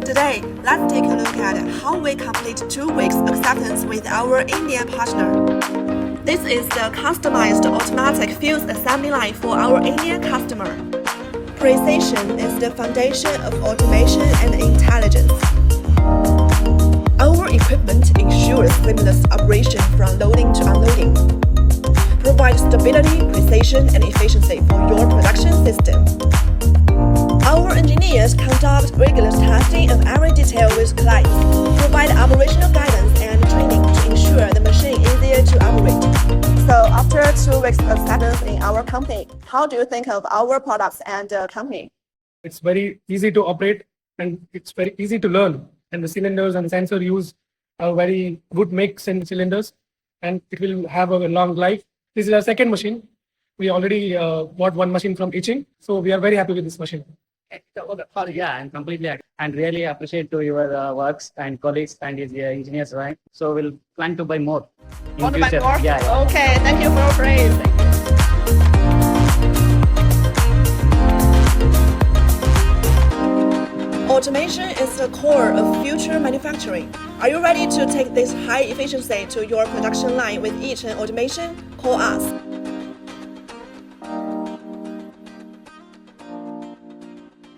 Today, let's take a look at how we complete 2 weeks acceptance with our Indian partner. This is the customized automatic fuse assembly line for our Indian customer. Precision is the foundation of automation and intelligence. Our equipment ensures seamless operation from loading to unloading. Provides stability, precision, and efficiency for your production system. Our engineers conduct rigorous testing of every detail with clients, provide operational guidance and training to ensure the machine is easier to operate. So after 2 weeks of acceptance in our company, how do you think of our products and company? It's very easy to operate and it's very easy to learn. And the cylinders and sensor use a very good mix in cylinders and it will have a long life. This is our second machine. We already bought one machine from Yicheng, so we are very happy with this machine. Yeah, I'm completely agree. And really appreciate to your works and colleagues and his engineers, right? So we'll plan to buy more in Want to buy future. more? Yeah. Okay, thank you for your praise. Automation is the core of future manufacturing. Are you ready to take this high efficiency to your production line with Yicheng Automation? Call us.